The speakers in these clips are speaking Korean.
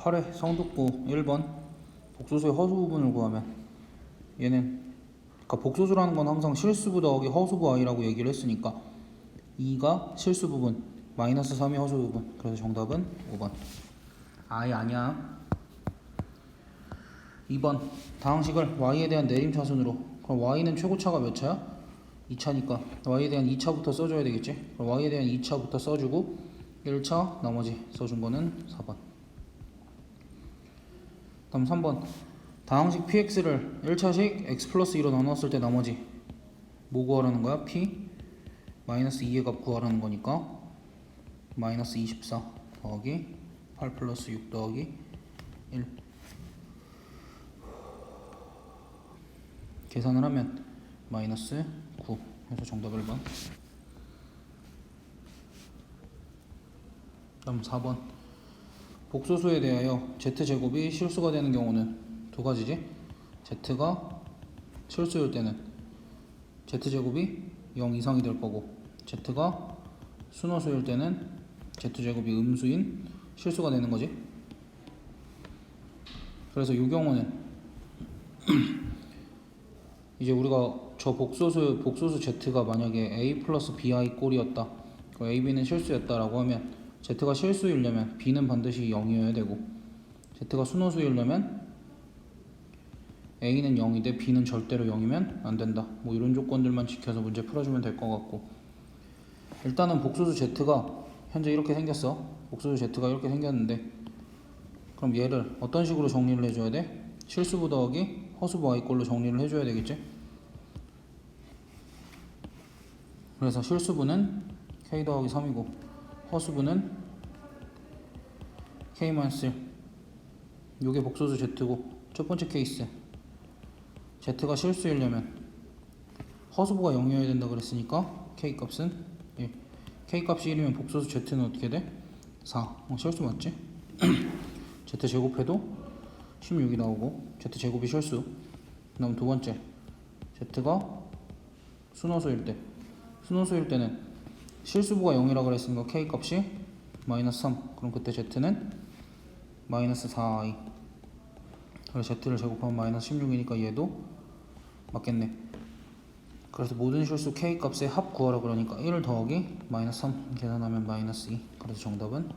8회 성득부 1번 복소수의 허수 부분을 구하면 얘는 그러니까 복소수라는 건 항상 실수부 더하기 허수부 i라고 얘기를 했으니까 2가 실수 부분 마이너스 3이 허수 부분. 그래서 정답은 5번. i 아니야. 2번 다항식을 y에 대한 내림차순으로. 그럼 y는 최고차가 몇 차야? 2차니까 y에 대한 2차부터 써줘야 되겠지. 그럼 y에 대한 2차부터 써주고 1차 나머지 써준 거는 4번. 다음 3번 다항식 px를 1차식 x 플러스 2로 나눴을 때 나머지 뭐 구하라는 거야? p 마이너스 2의 값 구하라는 거니까 마이너스 24 더하기 8 플러스 6 더하기 1 계산을 하면 마이너스 9 해서 정답 1번. 다음 4번 복소수에 대하여 z제곱이 실수가 되는 경우는 두 가지지. z가 실수일 때는 z제곱이 0 이상이 될 거고 z가 순허수일 때는 z제곱이 음수인 실수가 되는 거지. 그래서 이 경우는 이제 우리가 저 복소수 z가 만약에 a 플러스 bi 꼴이었다, a, b는 실수였다라고 하면 z가 실수이려면 b는 반드시 0이어야 되고 z가 순호수이려면 a는 0이되 b는 절대로 0이면 안 된다. 뭐 이런 조건들만 지켜서 문제 풀어주면 될 것 같고, 일단은 복소수 z가 현재 이렇게 생겼어. 복소수 z가 이렇게 생겼는데 그럼 얘를 어떤 식으로 정리를 해줘야 돼? 실수부 더하기 허수부 i꼴로 정리를 해줘야 되겠지. 그래서 실수부는 k 더하기 3이고 허수부는 k-1. 요게 복소수 z고 첫 번째 케이스 z가 실수이려면 허수부가 0이어야 된다 그랬으니까 k 값은 1. k 값이 1이면 복소수 z는 어떻게 돼? 4. 실수 맞지? z 제곱해도 16이 나오고 z 제곱이 실수. 그다음 두 번째 z가 순허수일 때, 순허수일 때는 실수부가 0이라 그랬으니까 k 값이 마이너스 3. 그럼 그때 z는 마이너스 4i. 그래서 z를 제곱하면 마이너스 16이니까 얘도 맞겠네. 그래서 모든 실수 k 값의 합 구하라 그러니까 1 더하기 마이너스 3 계산하면 마이너스 2. 그래서 정답은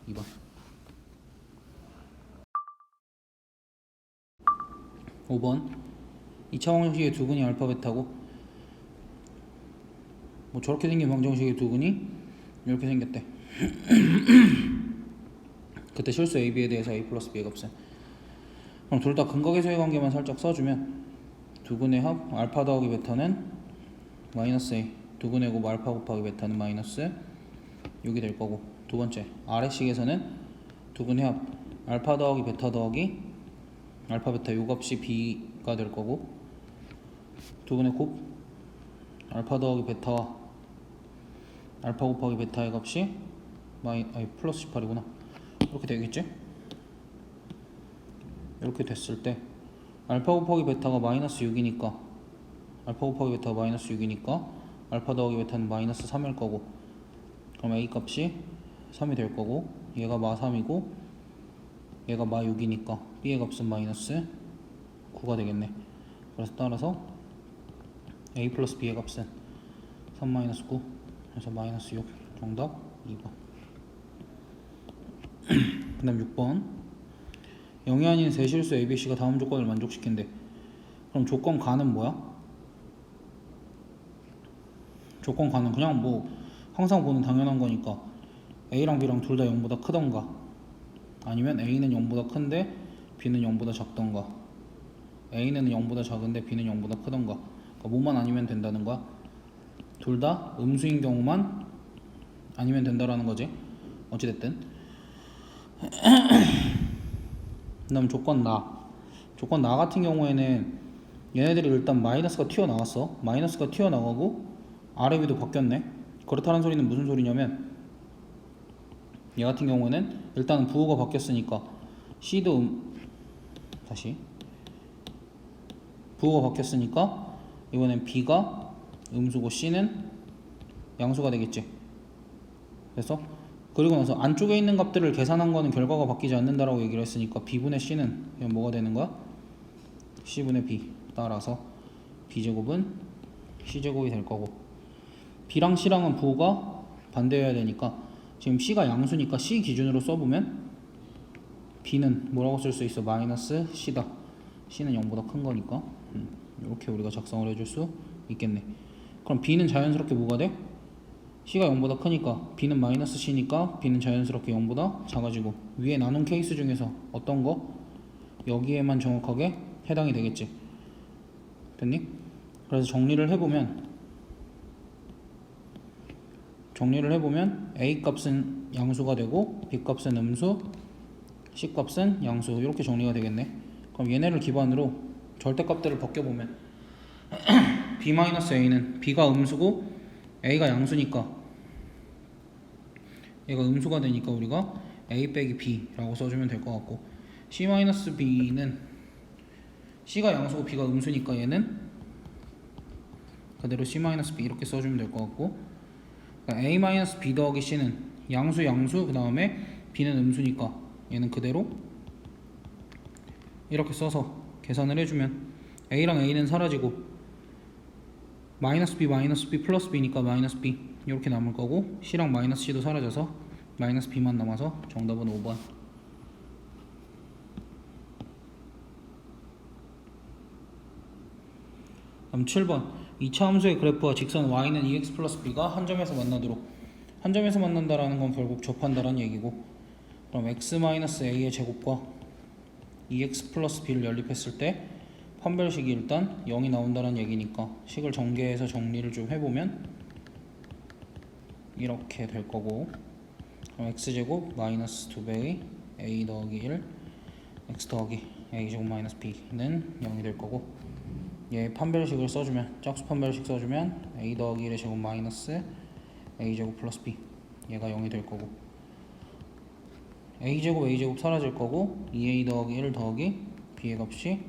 2번. 5번 2차 방정식의 두근이 알파 베타고 뭐 저렇게 생긴 방정식의 두근이 이렇게 생겼대. 그때 실수 a, b에 대해서 a 플러스 b의 값은, 그럼 둘 다 근각의 관계만 살짝 써주면 두근의 합 알파 더하기 베타는 마이너스 a, 두근의 곱 알파 곱하기 베타는 마이너스 6이 될 거고, 두 번째 아래식에서는 두근의 합 알파 더하기 베타 더하기 알파 베타 요 값이 b가 될 거고, 두근의 곱 알파 더하기 베타와 알파 곱하기 베타의 값이 플러스 18이구나. 이렇게 되겠지? 이렇게 됐을 때 알파 곱하기 베타가 마이너스 6이니까 알파 곱하기 베타가 마이너스 6이니까 알파 더하기 베타는 마이너스 3일 거고, 그럼 a 값이 3이 될 거고 얘가 마 3이고 얘가 마 6이니까 b의 값은 마이너스 9가 되겠네. 그래서 따라서 a 플러스 b의 값은 3 마이너스 9 그래서 마이너스 6. 정답 2번. 그 다음 6번 0이 아닌 세 실수 ABC가 다음 조건을 만족시킨대. 그럼 조건 가는 뭐야? 조건 가는 그냥 뭐 항상 보는 당연한 거니까 A랑 B랑 둘 다 0보다 크던가 아니면 A는 0보다 큰데 B는 0보다 작던가 A는 0보다 작은데 B는 0보다 크던가. 그러니까 뭐만 아니면 된다는 거야. 둘 다 음수인 경우만 아니면 된다라는 거지. 어찌됐든. 그 다음 조건 나 같은 경우에는 얘네들이 일단 마이너스가 튀어나왔어. 마이너스가 튀어나가고 아래 위도 바뀌었네. 그렇다는 소리는 무슨 소리냐면 얘 같은 경우에는 일단은 부호가 바뀌었으니까 C도 다시 부호가 바뀌었으니까 이번엔 B가 음수고 C는 양수가 되겠지. 그래서 그리고 나서 안쪽에 있는 값들을 계산한 거는 결과가 바뀌지 않는다라고 얘기를 했으니까 b분의 c는 그냥 뭐가 되는 거야? c분의 b. 따라서 b제곱은 c제곱이 될 거고, b랑 c랑은 부호가 반대여야 되니까 지금 c가 양수니까 c 기준으로 써보면 b는 뭐라고 쓸 수 있어? 마이너스 c다. c는 0보다 큰 거니까 이렇게 우리가 작성을 해줄 수 있겠네. 그럼 b는 자연스럽게 뭐가 돼? c가 0보다 크니까 b는 마이너스 c니까 b는 자연스럽게 0보다 작아지고, 위에 나눈 케이스 중에서 어떤 거? 여기에만 정확하게 해당이 되겠지. 됐니? 그래서 정리를 해보면 a 값은 양수가 되고 b 값은 음수, c 값은 양수, 이렇게 정리가 되겠네. 그럼 얘네를 기반으로 절대값들을 벗겨보면 b-a는 b가 음수고 a가 양수니까 얘가 음수가 되니까 우리가 a 빼기 b라고 써주면 될 것 같고, c-b는 c가 양수고 b가 음수니까 얘는 그대로 c-b 이렇게 써주면 될 것 같고, 그러니까 a-b 더하기 c는 양수 그 다음에 b는 음수니까 얘는 그대로 이렇게 써서 계산을 해주면 a랑 a는 사라지고 마이너스 b 플러스 b니까 마이너스 b 이렇게 남을 거고, c랑 마이너스 c도 사라져서 마이너스 b만 남아서 정답은 5번. 그럼 7번 2차 함수의 그래프와 직선 y는 2x 플러스 b가 한 점에서 만나도록. 한 점에서 만난다라는 건 결국 접한다라는 얘기고, 그럼 x-a의 제곱과 2x 플러스 b를 연립했을 때 판별식이 일단 0이 나온다는 얘기니까 식을 전개해서 정리를 좀 해보면 이렇게 될 거고, 그럼 x제곱 마이너스 2배의 a 더하기 1 x 더하기 a제곱 마이너스 b는 0이 될 거고, 얘 판별식을 써주면, 짝수 판별식 써주면 a 더하기 1의 제곱 마이너스 a제곱 플러스 b, 얘가 0이 될 거고, a제곱 사라질 거고 2a 더하기 1 더하기 b의 값이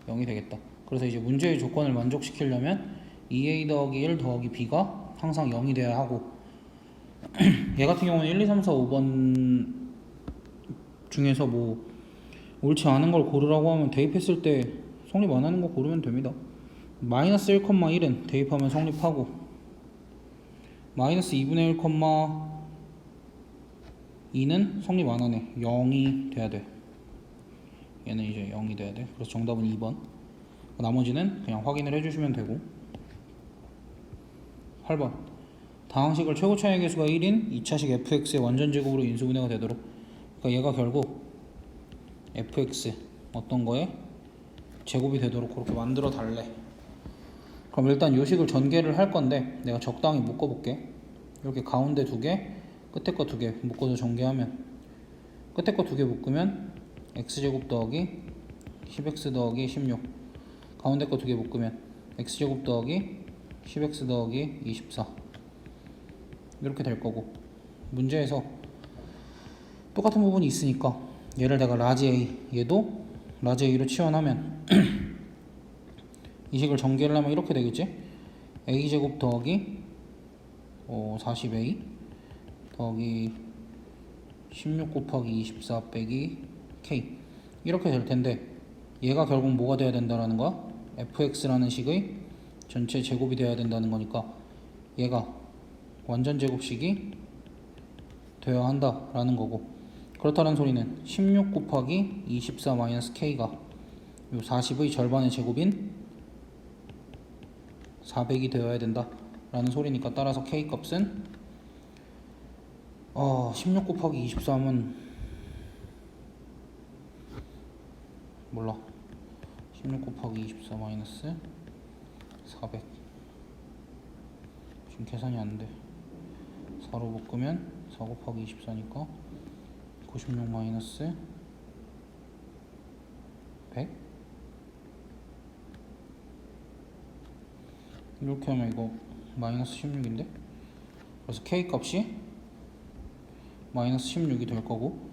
0이 되겠다. 그래서 이제 문제의 조건을 만족시키려면 2a 더하기 1 더하기 b가 항상 0이 돼야 하고, 얘 같은 경우는 1, 2, 3, 4, 5번 중에서 뭐 옳지 않은 걸 고르라고 하면 대입했을 때 성립 안 하는 거 고르면 됩니다. 마이너스 1,1은 대입하면 성립하고, 마이너스 2분의 1,2는 성립 안 하네. 0이 돼야 돼. 얘는 이제 0이 돼야 돼. 그래서 정답은 2번. 나머지는 그냥 확인을 해주시면 되고. 8번 다항식을 최고 차이 계수가 1인 2차식 fx의 완전 제곱으로 인수분해가 되도록. 그러니까 얘가 결국 fx 어떤 거에 제곱이 되도록 그렇게 만들어 달래. 그럼 일단 요 식을 전개를 할 건데 내가 적당히 묶어 볼게. 이렇게 가운데 2개, 끝에 거 2개 묶어서 전개하면, 끝에 거 2개 묶으면 x제곱 더하기 10x 더하기 16, 가운데 거 2개 묶으면 x제곱 더하기 10x 더하기 24 이렇게 될 거고, 문제에서 똑같은 부분이 있으니까 얘를 내가 라지 A, 얘도 라지 A로 치환하면 이 식을 전개를 하면 이렇게 되겠지. a제곱 더하기 40a 더하기 16 곱하기 24 빼기 k 이렇게 될 텐데, 얘가 결국 뭐가 돼야 된다라는 거야? fx라는 식의 전체 제곱이 돼야 된다는 거니까 얘가 완전 제곱식이 되어야 한다라는 거고, 그렇다는 소리는 16 곱하기 24 마이너스 k가 요 40의 절반의 제곱인 400이 되어야 된다 라는 소리니까, 따라서 k 값은 16 곱하기 23은 몰라. 16 곱하기 24 마이너스 400 지금 계산이 안돼. 4로 묶으면 4 곱하기 24니까 96 마이너스 100 이렇게 하면 이거 마이너스 16인데, 그래서 k 값이 마이너스 16이 될 거고,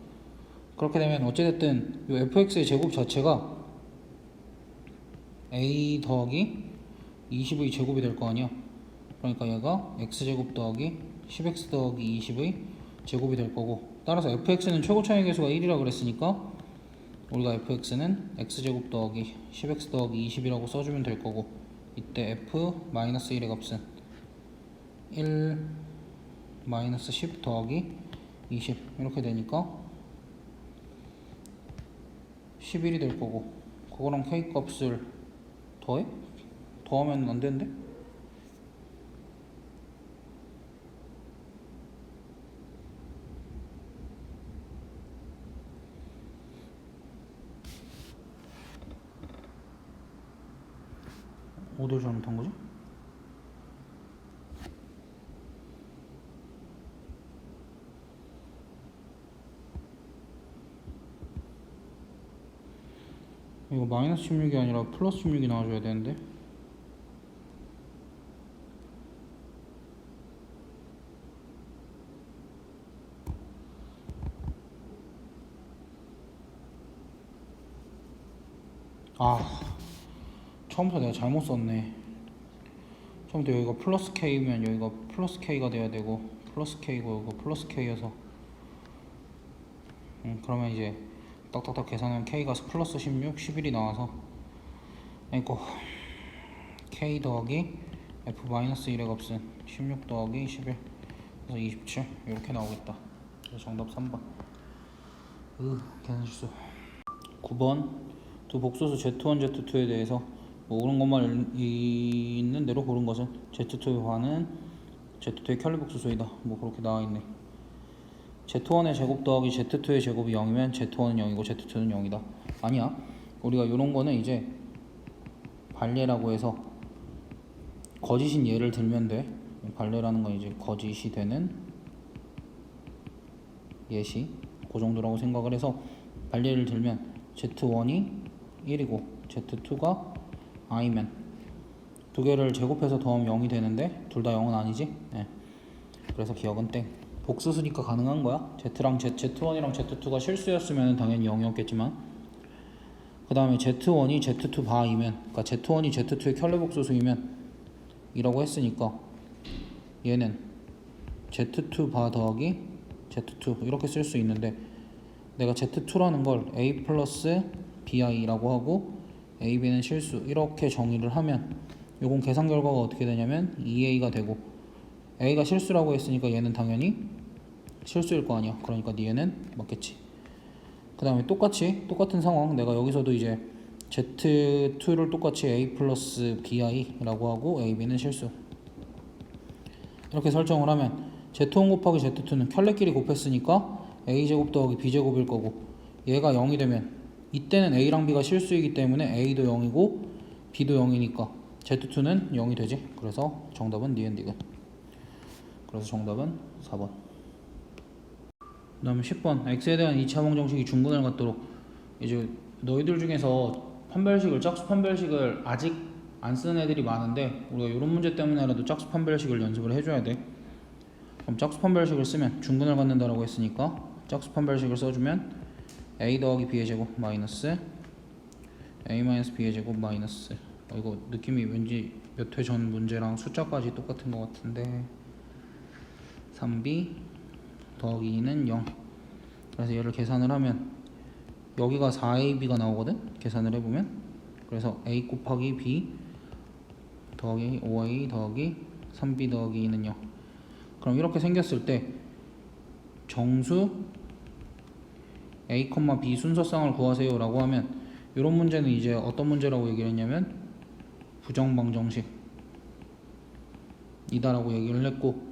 그렇게 되면 어찌됐든 이 fx의 제곱 자체가 a 더하기 20의 제곱이 될 거 아니야. 그러니까 얘가 x제곱 더하기 10x 더하기 20의 제곱이 될 거고, 따라서 fx는 최고 차이 계수가 1이라 그랬으니까 우리가 fx는 x제곱 더하기 10x 더하기 20이라고 써주면 될 거고, 이때 f-1의 값은 1 10 더하기 20 이렇게 되니까 11이 될 거고, 그거랑 k 값을 더해? 더하면 안 되는데? 어디를 잘못한 거지? 이거 마이너스 16이 아니라 플러스 16이 나와줘야 되는데. 처음부터 내가 잘못 썼네. 처음부터 여기가 플러스 K면 여기가 플러스 K가 돼야 되고, 플러스 K고 이거 플러스 K여서 그러면 이제 딱딱딱 계산하면 K가 플러스 16, 11이 나와서, 이거 K 더하기 F-1의 값은 16 더하기 11, 그래서 27 이렇게 나오겠다. 그래서 정답 3번. 계산 실수. 9번 두 복소수 Z1, Z2에 대해서 옳은 것만 있는 대로 고른 것은 Z2의 화는 Z2의 켤레 복소수이다. 그렇게 나와있네. Z1의 제곱 더하기 Z2의 제곱이 0이면 Z1은 0이고 Z2는 0이다. 아니야. 우리가 이런 거는 이제 발례라고 해서 거짓인 예를 들면 돼. 발례라는 건 이제 거짓이 되는 예시, 그 정도라고 생각을 해서 발례를 들면 Z1이 1이고 Z2가 i면 두 개를 제곱해서 더하면 0이 되는데 둘 다 0은 아니지? 네. 그래서 기억은 땡. 복수수니까 가능한 거야. Z1이랑 Z2가 실수였으면 당연히 0이었겠지만, 그 다음에 Z1이 Z2 바이면, 그러니까 Z1이 Z2의 켤레 복수수이면 이라고 했으니까 얘는 Z2 바 더하기 Z2 이렇게 쓸 수 있는데, 내가 Z2라는 걸 A 플러스 BI라고 하고 AB는 실수 이렇게 정의를 하면 요건 계산 결과가 어떻게 되냐면 2A가 되고, A가 실수라고 했으니까 얘는 당연히 실수일 거 아니야. 그러니까 얘는 맞겠지. 그 다음에 똑같은 상황, 내가 여기서도 이제 Z2를 똑같이 A 플러스 BI라고 하고 AB는 실수 이렇게 설정을 하면 Z1 곱하기 Z2는 켤레끼리 곱했으니까 A제곱 더하기 B제곱일 거고, 얘가 0이 되면 이때는 A랑 B가 실수이기 때문에 A도 0이고 B도 0이니까 Z2는 0이 되지. 그래서 정답은 니은디귿. 그래서 정답은 4번. 그 다음에 10번 X에 대한 2차원 정식이 중근을 갖도록, 이제 너희들 중에서 짝수 판별식을 아직 안 쓰는 애들이 많은데 우리가 이런 문제 때문에라도 짝수 판별식을 연습을 해줘야 돼. 그럼 짝수 판별식을 쓰면 중근을 갖는다라고 했으니까 짝수 판별식을 써주면 A 더하기 B의 제곱 마이너스 A 마이너스 B의 제곱 마이너스, 이거 느낌이 왠지 몇 회 전 문제랑 숫자까지 똑같은 것 같은데 3B 더하기 2는 0. 그래서 얘를 계산을 하면 여기가 4AB가 나오거든. 계산을 해보면, 그래서 A 곱하기 B 더하기 5A 더하기 3B 더하기 2는 0. 그럼 이렇게 생겼을 때 정수 A, B 순서쌍을 구하세요 라고 하면, 이런 문제는 이제 어떤 문제라고 얘기를 했냐면 부정방정식 이다라고 얘기를 했고,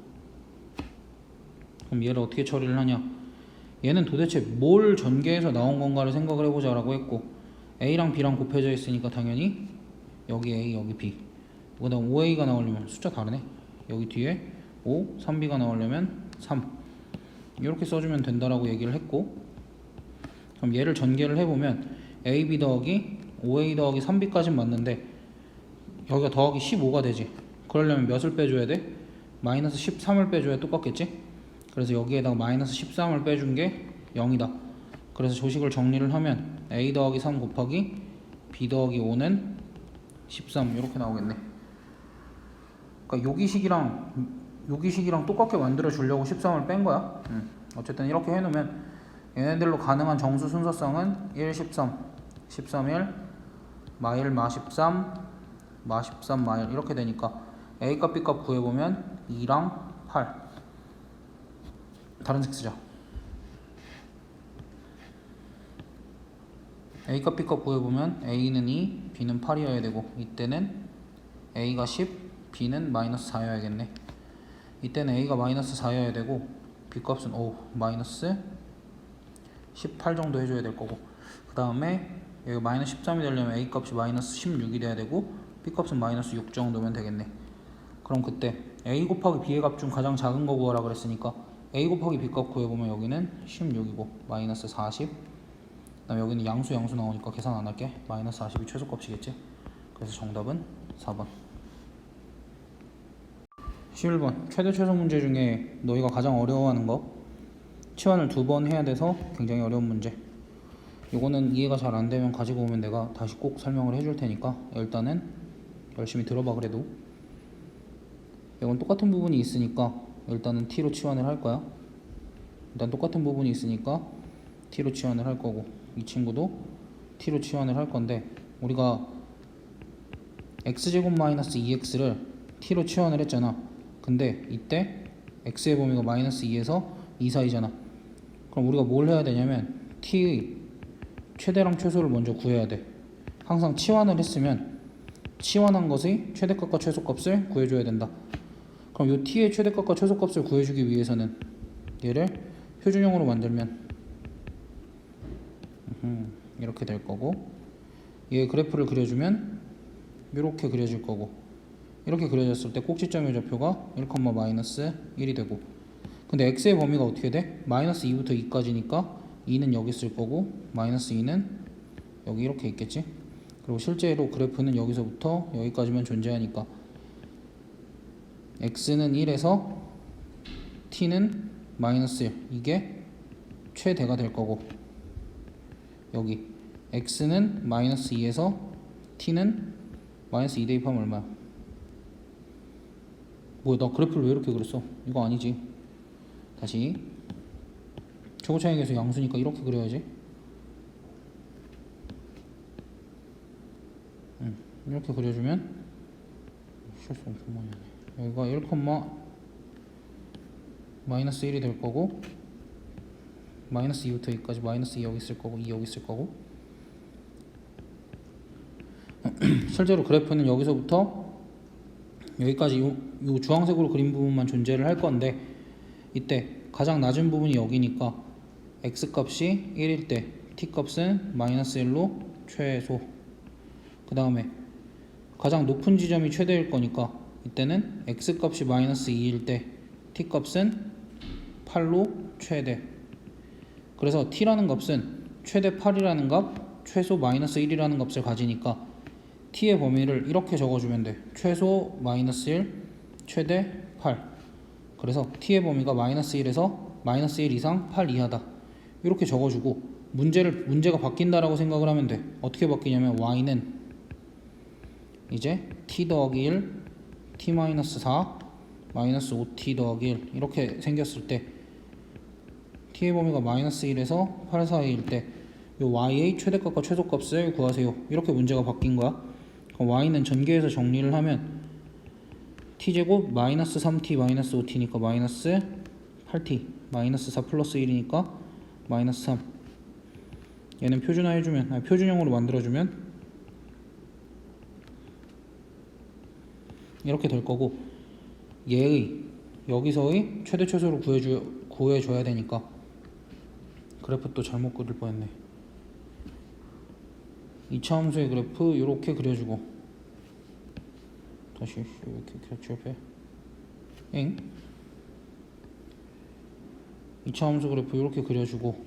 그럼 얘를 어떻게 처리를 하냐, 얘는 도대체 뭘 전개해서 나온 건가를 생각을 해보자 라고 했고, A랑 B랑 곱해져 있으니까 당연히 여기 A 여기 B, 그 다음 5A가 나오려면 숫자 다르네, 여기 뒤에 5, 3B가 나오려면 3 이렇게 써주면 된다라고 얘기를 했고, 그럼 얘를 전개를 해보면 AB 더하기 5A 더하기 3B까지는 맞는데 여기가 더하기 15가 되지. 그러려면 몇을 빼줘야 돼? 마이너스 13을 빼줘야 똑같겠지? 그래서 여기에다가 마이너스 13을 빼준 게 0이다. 그래서 조식을 정리를 하면 A 더하기 3 곱하기 B 더하기 5는 13 이렇게 나오겠네. 그러니까 여기식이랑 똑같게 만들어 주려고 13을 뺀 거야. 어쨌든 이렇게 해놓으면 얘네들로 가능한 정수 순서성은 1, 13, 13, 1, 마일, 마 13, 마 13, 마일 이렇게 되니까 A값, B값 구해보면 2랑 8. 다른 색 쓰자. A값, B값 구해보면 A는 2, B는 8이어야 되고 이때는 A가 10, B는 마이너스 4여야겠네. 이때는 A가 마이너스 4여야 되고 B값은 마이너스 18 정도 해줘야 될 거고, 그 다음에 여기 마이너스 13이 되려면 A값이 마이너스 16이 돼야 되고 B값은 마이너스 6 정도면 되겠네. 그럼 그때 A 곱하기 B의 값 중 가장 작은 거 구하라 그랬으니까 A 곱하기 B값 구해보면 여기는 16이고 마이너스 40, 그 다음에 여기는 양수 나오니까 계산 안 할게. 마이너스 40이 최소값이겠지. 그래서 정답은 4번. 11번 최대 최소 문제 중에 너희가 가장 어려워하는 거, 치환을 2번 해야 돼서 굉장히 어려운 문제. 이거는 이해가 잘 안 되면 가지고 오면 내가 다시 꼭 설명을 해줄 테니까 일단은 열심히 들어봐. 그래도 이건 똑같은 부분이 있으니까 일단은 t로 치환을 할 거야. 일단 똑같은 부분이 있으니까 t로 치환을 할 거고, 이 친구도 t로 치환을 할 건데, 우리가 x제곱 마이너스 2x를 t로 치환을 했잖아. 근데 이때 x의 범위가 마이너스 2에서 2 사이잖아. 그럼 우리가 뭘 해야 되냐면 t의 최대랑 최소를 먼저 구해야 돼. 항상 치환을 했으면 치환한 것의 최대값과 최소값을 구해줘야 된다. 그럼 이 t의 최대값과 최소값을 구해주기 위해서는 얘를 표준형으로 만들면 이렇게 될 거고, 얘 그래프를 그려주면 이렇게 그려질 거고, 이렇게 그려졌을 때 꼭지점의 좌표가 1, 마이너스 1이 되고, 근데 x의 범위가 어떻게 돼? 마이너스 2부터 2까지니까 2는 여기 있을 거고 마이너스 2는 여기 이렇게 있겠지. 그리고 실제로 그래프는 여기서부터 여기까지만 존재하니까 x는 1에서 t는 마이너스 1, 이게 최대가 될 거고, 여기 x는 마이너스 2에서 t는 마이너스 2 대입하면 얼마야? 뭐야, 나 그래프를 왜 이렇게 그렸어? 이거 아니지. 다시 최고 차이 계수 양수니까 이렇게 그려야지. 이렇게 그려주면 실수 엄청 많이 하네. 여기가 1, 마이너스 1이 될 거고, 마이너스 2부터 2까지 마이너스 2 여기 있을 거고 2 여기 있을 거고 실제로 그래프는 여기서부터 여기까지 요 주황색으로 그린 부분만 존재를 할 건데, 이때 가장 낮은 부분이 여기니까 x값이 1일 때 t값은 마이너스 1로 최소, 그 다음에 가장 높은 지점이 최대일 거니까 이때는 x값이 마이너스 2일 때 t값은 8로 최대. 그래서 t라는 값은 최대 8이라는 값, 최소 마이너스 1이라는 값을 가지니까 t의 범위를 이렇게 적어주면 돼. 최소 마이너스 1, 최대 8. 그래서 t의 범위가 마이너스 1에서 마이너스 1 이상 8 이하다. 이렇게 적어주고 문제가 바뀐다라고 생각을 하면 돼. 어떻게 바뀌냐면 y는 이제 t 더하기 1, t 마이너스 4, 마이너스 5t 더하기 1 이렇게 생겼을 때 t의 범위가 마이너스 1에서 8 사이일 때 요 y의 최대값과 최소값을 구하세요. 이렇게 문제가 바뀐 거야. 그럼 y는 전개해서 정리를 하면 t제곱 마이너스 3t 마이너스 5t니까 마이너스 8t, 마이너스 4 플러스 1이니까 마이너스 3. 얘는 표준형으로 만들어주면 이렇게 될 거고, 얘의 여기서의 최대 최소를 구해줘야 되니까 그래프 또 잘못 그릴 뻔했네. 2차 함수의 그래프 이렇게 그려주고, 다시 이렇게 캡처해 2차 함수 그래프 이렇게 그려주고,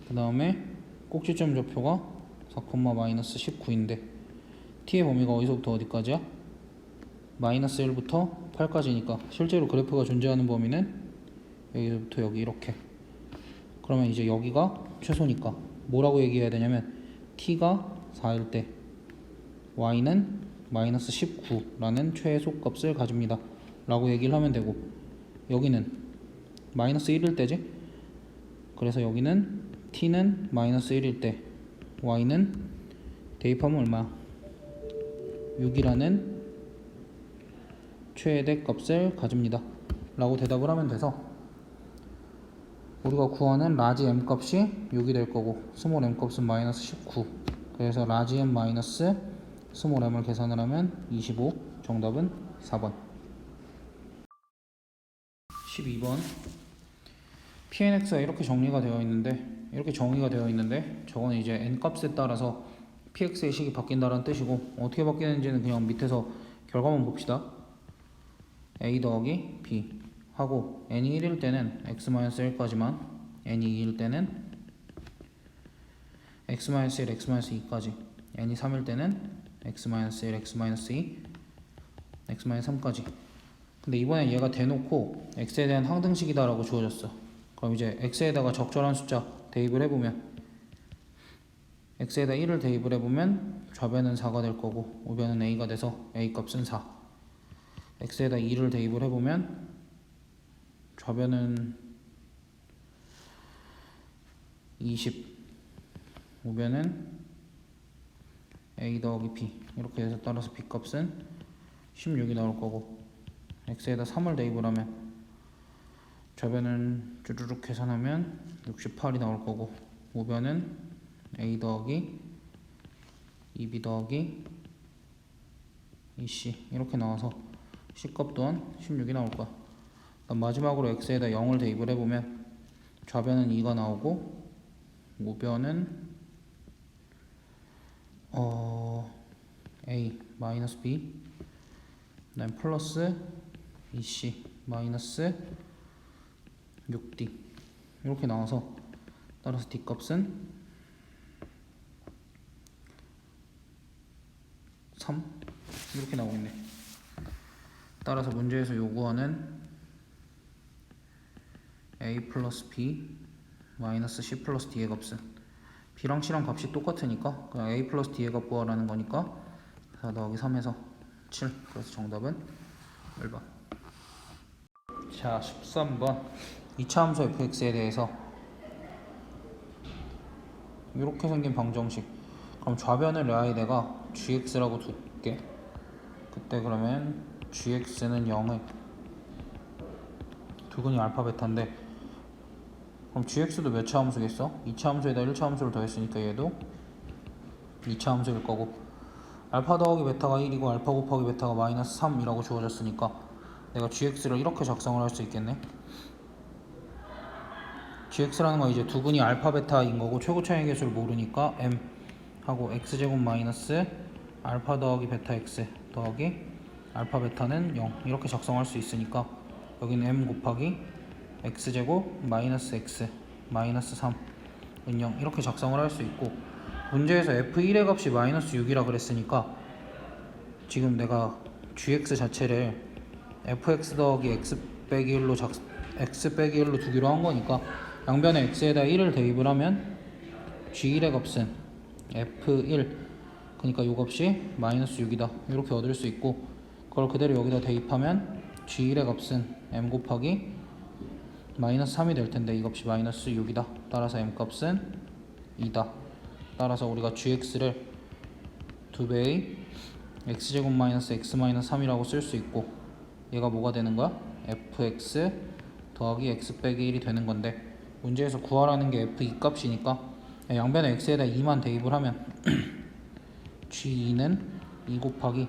그 다음에 꼭지점 좌표가 4, 마이너스 19인데 t의 범위가 어디서부터 어디까지야? 마이너스 1부터 8까지니까 실제로 그래프가 존재하는 범위는 여기서부터 여기 이렇게. 그러면 이제 여기가 최소니까 뭐라고 얘기해야 되냐면 t가 4일 때 y는 마이너스 19라는 최소값을 가집니다 라고 얘기를 하면 되고, 여기는 마이너스 1일 때지. 그래서 여기는 t는 마이너스 1일 때 y는 대입하면 얼마야? 6이라는 최대 값을 가집니다 라고 대답을 하면 돼서 우리가 구하는 라지 m 값이 6이 될 거고 스몰 m 값은 마이너스 19. 그래서 라지 m 마이너스 스몰 m을 계산을 하면 25. 정답은 4번. 12번 pnx가 이렇게 정리가 되어 있는데 이렇게 정의가 되어 있는데 저건 이제 n 값에 따라서 px의 식이 바뀐다는 뜻이고 어떻게 바뀌는지는 그냥 밑에서 결과만 봅시다. a 더하기 b 하고 n이 1일 때는 x-1까지만 n이 2일 때는 x-1, x-2까지 n이 3일 때는 x-1, x-2, x-3까지. 근데 이번엔 얘가 대놓고 x에 대한 항등식이다 라고 주어졌어. 그럼 이제 x에다가 적절한 숫자 대입을 해보면 x에다 1을 대입을 해보면 좌변은 4가 될 거고 우변은 a가 돼서 a 값은 4. x에다 2를 대입을 해보면 좌변은 20, 우변은 a 더하기 b 이렇게 해서 따라서 b 값은 16이 나올 거고 x에다 3을 대입을 하면 좌변은 쭈르륵 계산하면 68이 나올 거고 우변은 a 더하기 2b 더하기 2c 이렇게 나와서 c 값 또한 16이 나올 거야. 마지막으로 x에다 0을 대입을 해보면 좌변은 2가 나오고 우변은 a 마이너스 b 그다음 플러스 2c 마이너스 6d 이렇게 나와서 따라서 d 값은 3 이렇게 나오겠네. 따라서 문제에서 요구하는 a 플러스 b 마이너스 c 플러스 d의 값은 b랑 c랑 값이 똑같으니까 그냥 a 플러스 d의 값 구하라는 거니까 4 더하기 3에서 7. 그래서 정답은 1번. 자 13번 2차 함수 fx에 대해서 이렇게 생긴 방정식. 그럼 좌변을 레아에 내가 gx라고 둘게. 그때 그러면 gx는 0을 두근이 알파 베타인데 그럼 gx도 몇 차 함수겠어? 2차 함수에다 1차 함수를 더했으니까 얘도 2차 함수일 거고 알파 더하기 베타가 1이고 알파 곱하기 베타가 마이너스 3이라고 주어졌으니까 내가 gx를 이렇게 작성을 할 수 있겠네. gx라는 건 이제 두근이 알파 베타인 거고 최고차의 개수를 모르니까 m 하고 x제곱 마이너스 알파 더하기 베타 x 더하기 알파 베타는 0 이렇게 작성할 수 있으니까 여기는 m 곱하기 x제곱 마이너스 x 마이너스 3은 0 이렇게 작성을 할 수 있고 문제에서 f1의 값이 마이너스 6이라 그랬으니까 지금 내가 gx 자체를 fx 더하기 x 빼기 1로 두기로 한 거니까 양변에 x에다 1을 대입을 하면 g1의 값은 f1 그러니까 이 값이 마이너스 6이다 이렇게 얻을 수 있고 그걸 그대로 여기다 대입하면 g1의 값은 m 곱하기 마이너스 3이 될 텐데 이 값이 마이너스 6이다. 따라서 m 값은 2다. 따라서 우리가 gx를 2배의 x제곱 마이너스 x 마이너스 3이라고 쓸 수 있고 얘가 뭐가 되는 거야? fx 더하기 x 빼기 1이 되는 건데 문제에서 구하라는 게 f2 값이니까 양변에 x에다 2만 대입을 하면 g2는 2 곱하기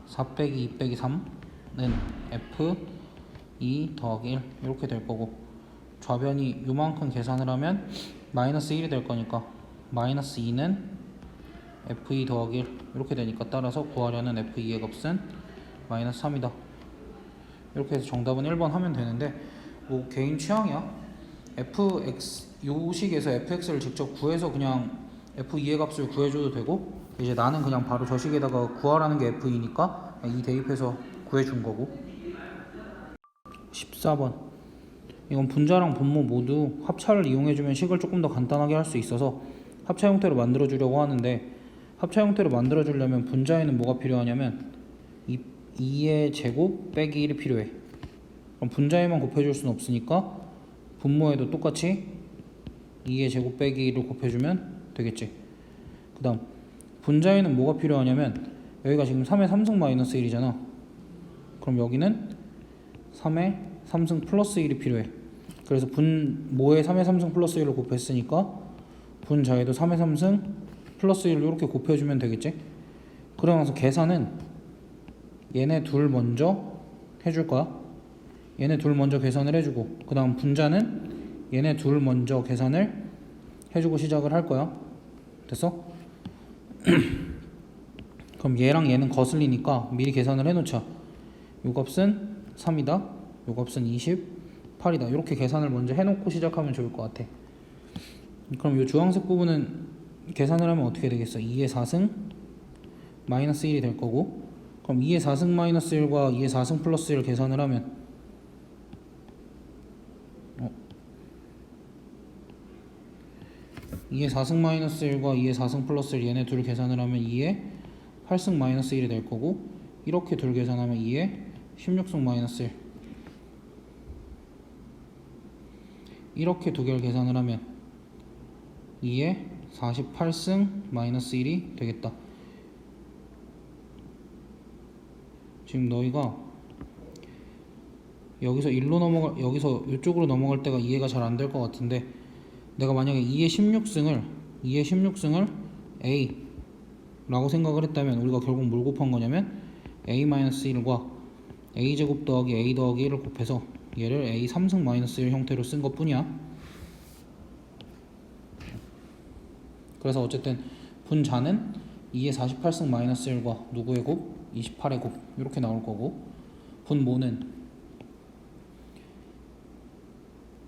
4 빼기 2 빼기 3는 f2 더하기 1 이렇게 될 거고 좌변이 요만큼 계산을 하면 마이너스 1이 될 거니까 마이너스 2는 f2 더하기 1 이렇게 되니까 따라서 구하려는 f2의 값은 마이너스 3이다. 이렇게 해서 정답은 1번 하면 되는데 뭐 개인 취향이야. 요 식에서 fx를 직접 구해서 그냥 f2의 값을 구해줘도 되고 이제 나는 그냥 바로 저 식에다가 구하라는 게 f2니까 이 대입해서 구해준 거고. 14번 이건 분자랑 분모 모두 합차를 이용해주면 식을 조금 더 간단하게 할 수 있어서 합차 형태로 만들어주려고 하는데 합차 형태로 만들어주려면 분자에는 뭐가 필요하냐면 2의 제곱 빼기 1이 필요해. 그럼 분자에만 곱해줄 수는 없으니까 분모에도 똑같이 2의 제곱 빼기 1을 곱해주면 되겠지. 그 다음 분자에는 뭐가 필요하냐면 여기가 지금 3의 3승 마이너스 1이잖아. 그럼 여기는 3의 3승 플러스 1이 필요해. 그래서 분모에 3의 3승 플러스 1을 곱했으니까 분자에도 3의 3승 플러스 1을 이렇게 곱해주면 되겠지. 그러면서 계산은 얘네 둘 먼저 해줄 거야. 얘네 둘 먼저 계산을 해주고 그 다음 분자는 얘네 둘 먼저 계산을 해주고 시작을 할 거야. 됐어? 그럼 얘랑 얘는 거슬리니까 미리 계산을 해놓자. 요 값은 3이다. 요 값은 28이다. 이렇게 계산을 먼저 해놓고 시작하면 좋을 것 같아. 그럼 요 주황색 부분은 계산을 하면 어떻게 되겠어? 2의 4승 마이너스 1이 될 거고, 그럼 2의 4승 마이너스 1과 2의 4승 플러스 1 계산을 하면 2의 4승 마이너스 1과 2의 4승 플러스 1 얘네 둘 계산을 하면 2의 8승 마이너스 1이 될 거고, 이렇게 둘 계산하면 2의 16승 마이너스 1, 이렇게 두 개를 계산을 하면 2의 48승 마이너스 1이 되겠다. 지금 너희가 여기서 여기서 이쪽으로 넘어갈 때가 이해가 잘 안 될 것 같은데, 내가 만약에 2의 16승을 A 라고 생각을 했다면 우리가 결국 뭘 곱한 거냐면 A-1과 A제곱 더하기 A 더하기 1을 곱해서 얘를 A 3승 마이너스 1 형태로 쓴 것 뿐이야. 그래서 어쨌든 분자는 2의 48승 마이너스 1과 누구의 곱? 28의 곱, 이렇게 나올 거고, 분모는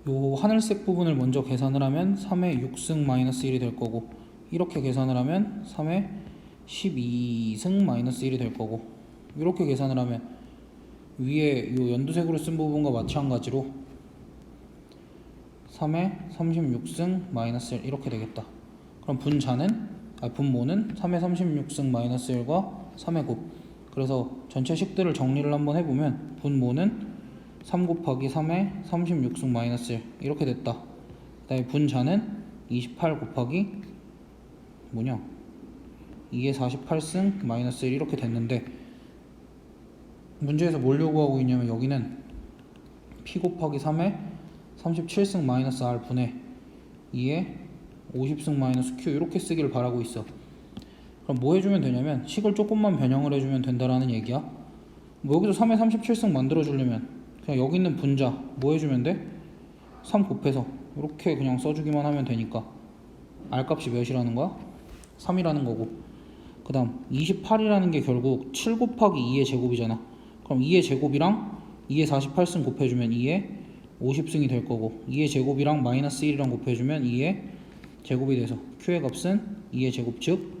요 하늘색 부분을 먼저 계산을 하면 3의 6승 마이너스 1이 될 거고, 이렇게 계산을 하면 3의 12승 마이너스 1이 될 거고, 이렇게 계산을 하면 위에 요 연두색으로 쓴 부분과 마찬가지로 3의 36승 마이너스 1 이렇게 되겠다. 그럼 분모는 3의 36승 마이너스 1과 3의 곱. 그래서 전체 식들을 정리를 한번 해보면 분모는 3 곱하기 3의 36승 마이너스 1 이렇게 됐다. 그 다음에 분자는 28 곱하기 2의 48승 마이너스 1 이렇게 됐는데, 문제에서 뭘 요구하고 있냐면 여기는 P 곱하기 3의 37승 마이너스 R 분의 2의 50승 마이너스 Q 이렇게 쓰기를 바라고 있어. 그럼 뭐 해주면 되냐면 식을 조금만 변형을 해주면 된다라는 얘기야. 뭐 여기도 3의 37승 만들어주려면 그냥 여기 있는 분자 뭐 해주면 돼? 3 곱해서 이렇게 그냥 써주기만 하면 되니까 R 값이 몇이라는 거야? 3이라는 거고, 그 다음 28이라는 게 결국 7 곱하기 2의 제곱이잖아. 그럼 2의 제곱이랑 2의 48승 곱해주면 2의 50승이 될 거고, 2의 제곱이랑 마이너스 1이랑 곱해주면 2의 제곱이 돼서 Q의 값은 2의 제곱 즉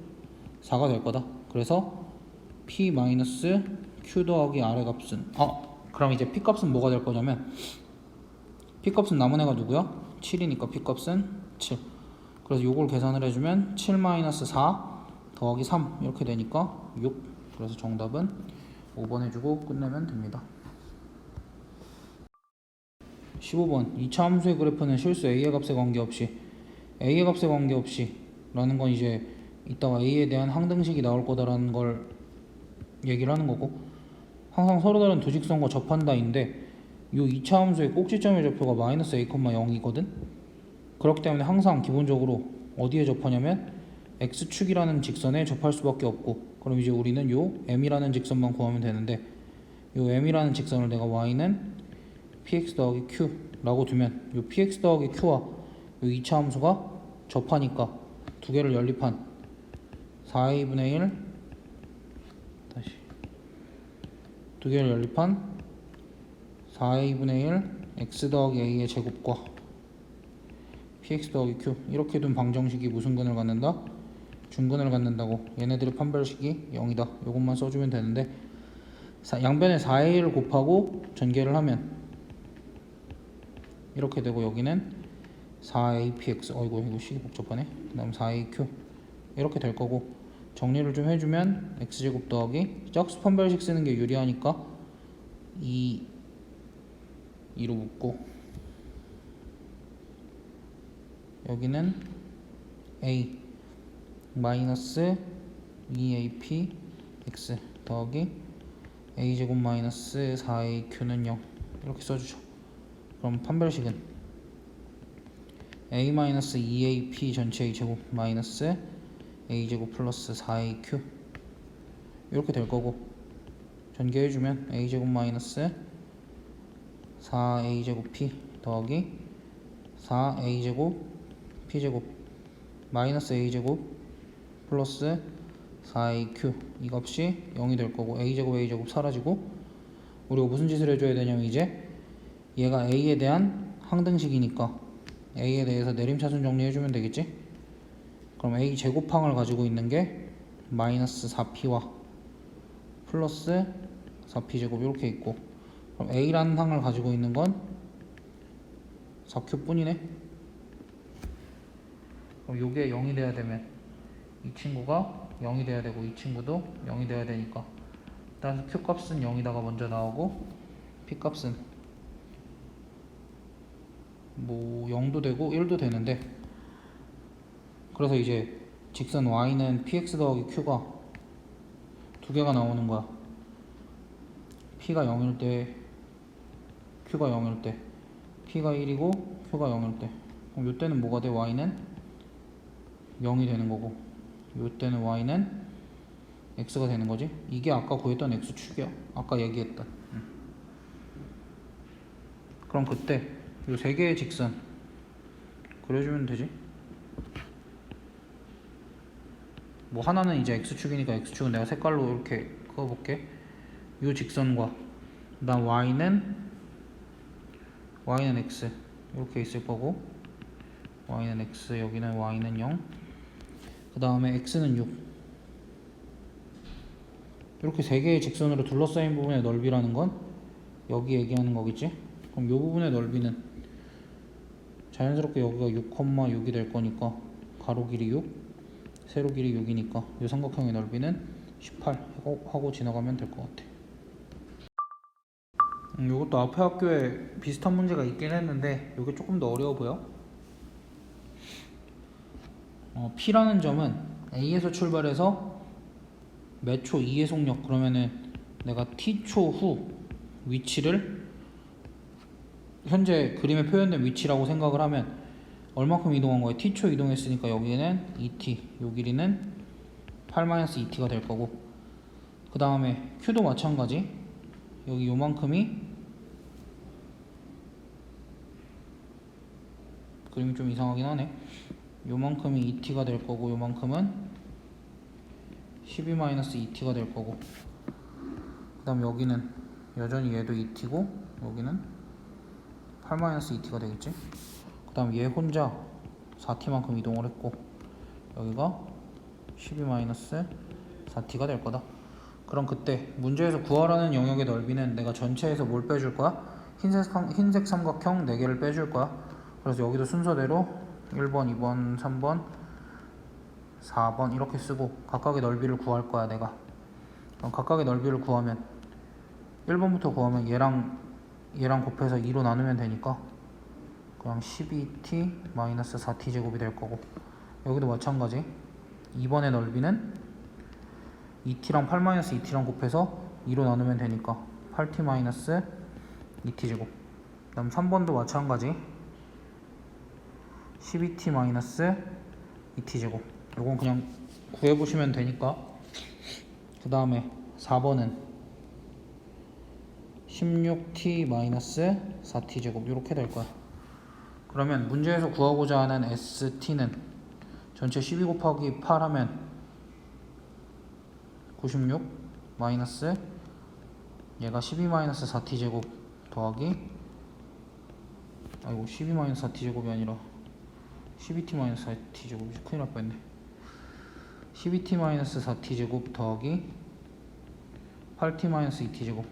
4가 될 거다. 그래서 P 마이너스 Q 더하기 R의 값은 그럼 이제 P 값은 뭐가 될 거냐면, P 값은 남은 애가 누구야? 7이니까 P 값은 7. 그래서 요걸 계산을 해주면 7 마이너스 4 더하기 3 이렇게 되니까 6. 그래서 정답은 5번 해주고 끝내면 됩니다. 15번 2차 함수의 그래프는 실수 A의 값에 관계없이 A의 값에 관계없이 라는 건 이제 이따가 A에 대한 항등식이 나올 거다라는 걸 얘기를 하는 거고, 항상 서로 다른 두 직선과 접한다인데 이 2차 함수의 꼭지점의 좌표가 마이너스 A, 0이거든. 그렇기 때문에 항상 기본적으로 어디에 접하냐면 X축이라는 직선에 접할 수밖에 없고, 그럼 이제 우리는 요 M이라는 직선만 구하면 되는데, 요 M이라는 직선을 내가 Y는 PX 더하기 Q 라고 두면 요 PX 더하기 Q와 요 2차 함수가 접하니까 두 개를 연립한 4A분의 1 두 개를 연립한 4A분의 1 X 더하기 A의 제곱과 PX 더하기 Q 이렇게 둔 방정식이 무슨 근을 갖는다? 중근을 갖는다고. 얘네들의 판별식이 0이다. 이것만 써주면 되는데, 양변에 4A를 곱하고 전개를 하면 이렇게 되고, 여기는 4APX 이거 식이 복잡하네. 그 다음 4AQ 이렇게 될 거고, 정리를 좀 해주면 X제곱 더하기 짝수 판별식 쓰는 게 유리하니까 2 2로 묶고 여기는 a 마이너스 2ap x 더하기 a제곱 마이너스 4aq는 0 이렇게 써주죠. 그럼 판별식은 a 마이너스 2ap 전체 a제곱 마이너스 a제곱 플러스 4aq 이렇게 될 거고, 전개해주면 a제곱 마이너스 4a제곱 p 더하기 4a제곱 p제곱 마이너스 a제곱 플러스 4aq 이 값이 0이 될 거고, a제곱 a제곱 사라지고, 우리가 무슨 짓을 해줘야 되냐면 이제 얘가 a에 대한 항등식이니까 a에 대해서 내림차순 정리해주면 되겠지. 그럼 a 제곱항을 가지고 있는 게 마이너스 4p와 플러스 4p제곱 이렇게 있고, 그럼 a라는 항을 가지고 있는 건 4q 뿐이네. 그럼 요게 0이 돼야 되면 이 친구가 0이 돼야 되고 이 친구도 0이 돼야 되니까, 따라서 q 값은 0이다가 먼저 나오고 p 값은 뭐 0도 되고 1도 되는데, 그래서 이제 직선 y는 px 더하기 q가 두 개가 나오는 거야. p가 0일 때 q가 0일 때 p가 1이고 q가 0일 때, 그럼 요때는 뭐가 돼? y는 0이 되는 거고, 요때는 y는 x가 되는 거지. 이게 아까 구했던 x축이야. 아까 얘기했던. 그럼 그때 요 세 개의 직선 그려주면 되지. 뭐 하나는 이제 x축이니까 x축은 내가 색깔로 이렇게 그어볼게. 요 직선과 그다음 y는 x 이렇게 있을 거고, y는 x, 여기는 y는 0, 그 다음에 x는 6. 이렇게 세 개의 직선으로 둘러싸인 부분의 넓이라는 건 여기 얘기하는 거겠지. 그럼 요 부분의 넓이는 자연스럽게 여기가 6,6이 될 거니까 가로 길이 6, 세로 길이 6이니까 이 삼각형의 넓이는 18 하고 지나가면 될 것 같아. 이것도 앞에 학교에 비슷한 문제가 있긴 했는데 이게 조금 더 어려워 보여. P라는 점은 A에서 출발해서 몇 초 이의 속력, 그러면은 내가 T초 후 위치를 현재 그림에 표현된 위치라고 생각을 하면 얼마큼 이동한 거야? T초 이동했으니까 여기는 2t, 요 길이는 8-2t가 될 거고, 그 다음에 Q도 마찬가지. 여기 요만큼이, 그림이 좀 이상하긴 하네. 요만큼이 2t가 될 거고, 요만큼은 12-2t가 될 거고, 그 다음 여기는 여전히 얘도 2t고 여기는 8-2t가 되겠지. 그 다음 얘 혼자 4t만큼 이동을 했고 여기가 12-4t가 될 거다. 그럼 그때 문제에서 구하라는 영역의 넓이는 내가 전체에서 뭘 빼줄 거야? 흰색 삼각형 4개를 빼줄 거야. 그래서 여기도 순서대로 1번, 2번, 3번, 4번 이렇게 쓰고 각각의 넓이를 구할 거야 내가. 그럼 각각의 넓이를 구하면 1번부터 구하면 얘랑 곱해서 2로 나누면 되니까 그냥 12t-4t 제곱이 될 거고, 여기도 마찬가지. 2번의 넓이는 2t랑 8-2t랑 곱해서 2로 나누면 되니까 8t-2t 제곱. 그 다음 3번도 마찬가지. 12t-2t 제곱. 요건 그냥 구해보시면 되니까. 그 다음에 4번은 16t-4t 제곱 이렇게 될 거야. 그러면 문제에서 구하고자 하는 ST는 전체 12 곱하기 8 하면 96 마이너스 얘가 12-4t 제곱 더하기, 아이고 12-4t 제곱이 아니라 12t-4t 제곱이 큰일 날 뻔했네. 12t-4t 제곱 더하기 8t-2t 제곱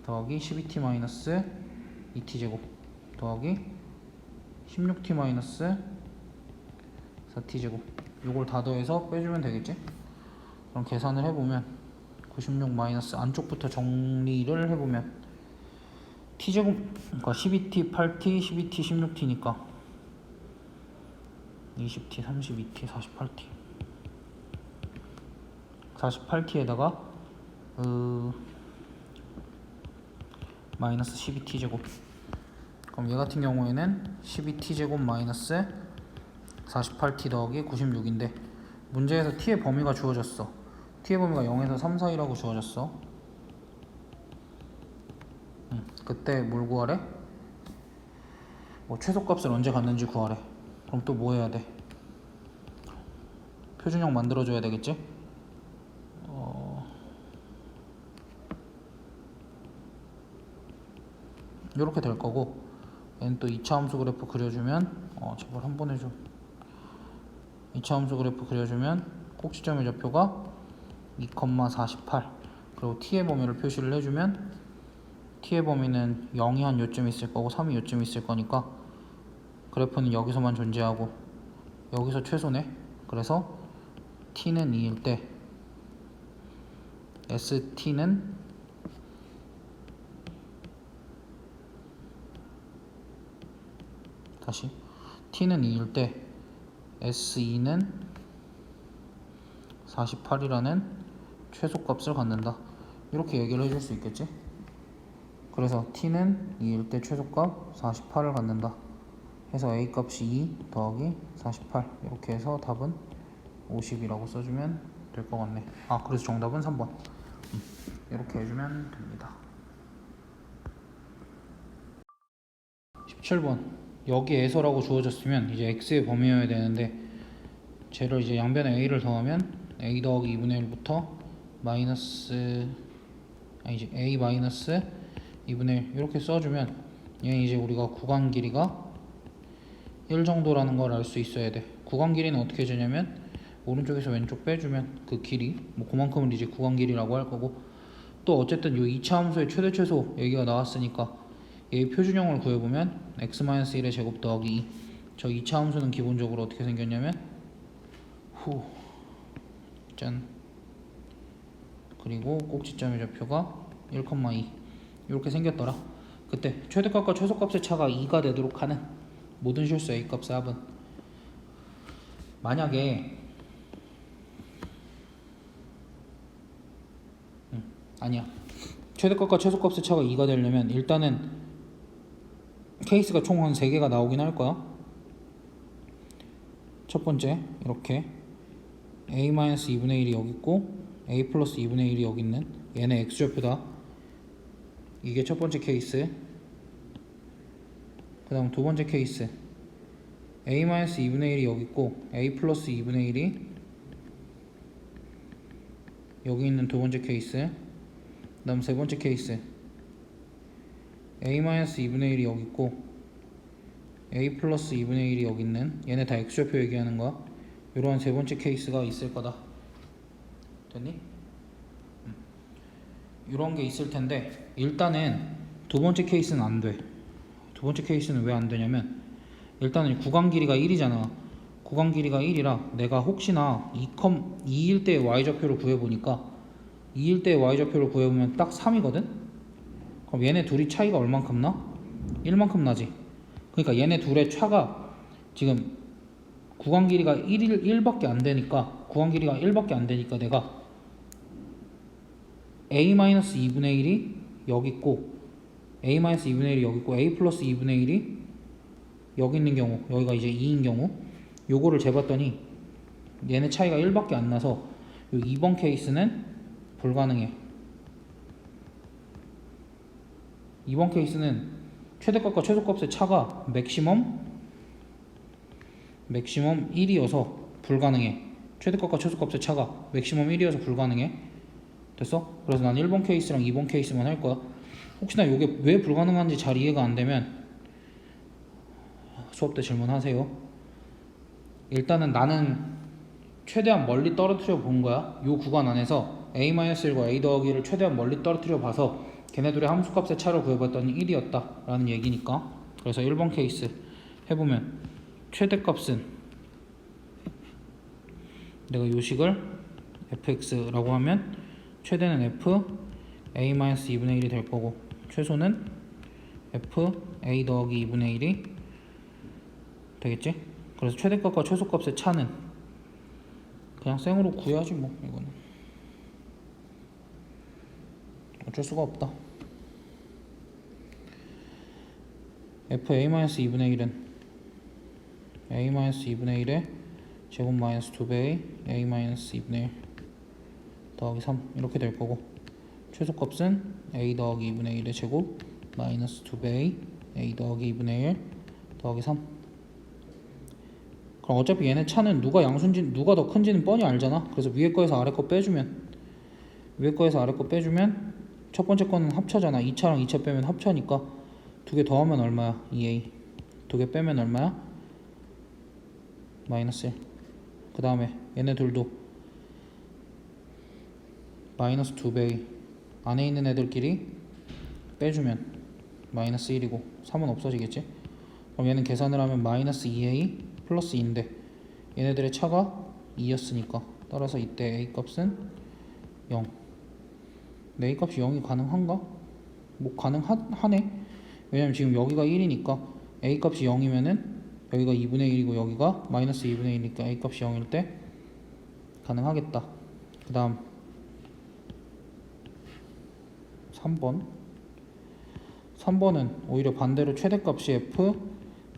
더하기 12t-2t 제곱 더하기 16t-4t 제곱, 요걸 다 더해서 빼주면 되겠지. 그럼 계산을 해보면 96 마이너스 안쪽부터 정리를 해보면 t제곱 그러니까 12t, 8t, 12t, 16t니까 20t, 32t, 48t 48t에다가 마이너스 12t제곱. 그럼 얘 같은 경우에는 12t제곱 마이너스 48t 더하기 96인데 문제에서 t의 범위가 주어졌어. t의 범위가 0에서 3 사이라고 주어졌어. 그때 뭘 구하래? 뭐 최소값을 언제 갖는지 구하래. 그럼 또 뭐 해야 돼? 표준형 만들어줘야 되겠지? 이렇게 될 거고, 얘는 또 2차 함수 그래프 그려주면 제발 한 번 해줘. 2차 함수 그래프 그려주면 꼭지점의 좌표가 2,48 그리고 t의 범위를 표시를 해주면 t의 범위는 0이 한 요쯤 있을 거고 3이 요쯤 있을 거니까 그래프는 여기서만 존재하고 여기서 최소네. 그래서 t는 2일 때 st는 다시 t는 2일 때 S2는 48이라는 최소값을 갖는다. 이렇게 얘기를 해줄 수 있겠지? 그래서 t는 2일 때 최소값 48을 갖는다. 해서 a 값이 2 더하기 48 이렇게 해서 답은 50이라고 써주면 될 것 같네. 그래서 정답은 3번. 이렇게 해주면 됩니다. 17번. 여기에서라고 주어졌으면 이제 x의 범위여야 되는데 쟤를 이제 양변에 a를 더하면 a 더하기 2분의 1부터 마이너스 a 마이너스 2분의 1 이렇게 써주면 얘는 이제 우리가 구간 길이가 1 정도라는 걸 알 수 있어야 돼. 구간 길이는 어떻게 되냐면 오른쪽에서 왼쪽 빼주면 그 길이 그만큼을 이제 구간 길이라고 할 거고, 또 어쨌든 이 2차 함수의 최대 최소 얘기가 나왔으니까 얘 표준형을 구해보면 x-1의 제곱 더하기 2. 저 2차 함수는 기본적으로 어떻게 생겼냐면 짠 그리고 꼭지점의 좌표가 1,2 이렇게 생겼더라. 그때 최대값과 최소값의 차가 2가 되도록 하는 모든 실수 a값의 합은, 만약에 아니야, 최대값과 최소값의 차가 2가 되려면 일단은 케이스가 총 한 3개가 나오긴 할 거야. 첫 번째 이렇게 a-2분의 1이 여기 있고 a 플러스 2분의 1이 여기 있는 얘네 x좌표다. 이게 첫 번째 케이스. 그 다음 두 번째 케이스 a-2분의 1이 여기 있고 a 플러스 2분의 1이 여기 있는 두 번째 케이스. 그 다음 세 번째 케이스 a-2분의 1이 여기 있고 a 플러스 2분의 1이 여기 있는 얘네 다 x좌표 얘기하는 거야. 이러한 세 번째 케이스가 있을 거다. 됐니? 이런 게 있을 텐데 일단은 두 번째 케이스는 안 돼. 두 번째 케이스는 왜 안 되냐면 일단은 구간 길이가 1이잖아. 구간 길이가 1이라 내가 혹시나 2일 때의 y좌표를 구해보니까 2일 때의 y좌표를 구해보면 딱 3이거든? 그럼 얘네 둘이 차이가 얼만큼 나? 1만큼 나지. 그러니까 얘네 둘의 차가 지금 구간 길이가 1밖에 안 되니까 구간 길이가 1밖에 안 되니까 내가 a-2분의 1이 여기 있고 a-2분의 1이 여기 있고 a 플러스 2분의 1이 여기 있는 경우, 여기가 이제 2인 경우 요거를 재봤더니 얘네 차이가 1밖에 안 나서 요 2번 케이스는 불가능해. 2번 케이스는 최대값과 최소값의 차가 맥시멈 1이어서 불가능해. 최대값과 최소값의 차가 맥시멈 1이어서 불가능해. 됐어? 그래서 난 1번 케이스랑 2번 케이스만 할 거야. 혹시나 이게 왜 불가능한지 잘 이해가 안 되면 수업 때 질문하세요. 일단은 나는 최대한 멀리 떨어뜨려 본 거야. 요 구간 안에서 a-1과 a 더하기를 최대한 멀리 떨어뜨려 봐서 걔네들의 함수값의 차를 구해봤더니 1이었다 라는 얘기니까. 그래서 1번 케이스 해보면 최대값은 내가 요식을 fx라고 하면 최대는 f a-2분의 1이 될 거고 최소는 f a 더하기 2분의 1이 되겠지? 그래서 최대값과 최소값의 차는 그냥 생으로 구해야지 뭐. 이거는 어쩔 수가 없다. fa-2분의 1은 a-2분의 1의 제곱 마이너스 2배의 a-2분의 1 더하기 3 이렇게 될 거고, 최소값은 a 더하기 2분의 1의 제곱 마이너스 2배의 a 더하기 2분의 1 더하기 3. 그럼 어차피 얘네 차는 누가 양수인지 누가 더 큰지는 뻔히 알잖아. 그래서 위에 거에서 아래 거 빼주면 첫 번째 거는 합차잖아. 2차랑 2차 빼면 합차니까 두 개 더하면 얼마야? 2a. 두 개 빼면 얼마야? 마이너스 1. 그 다음에 얘네 둘도 마이너스 2배 안에 있는 애들끼리 빼주면 마이너스 1이고 3은 없어지겠지? 그럼 얘는 계산을 하면 마이너스 2a 플러스 2인데 얘네들의 차가 2였으니까 따라서 이때 a 값은 0. 근데 a 값이 0이 가능한가? 뭐 가능하네. 왜냐면 지금 여기가 1이니까 a 값이 0이면은 여기가 2분의 1이고 여기가 마이너스 2분의 1이니까 a 값이 0일 때 가능하겠다. 그 다음 3번은 오히려 반대로 최대값이 f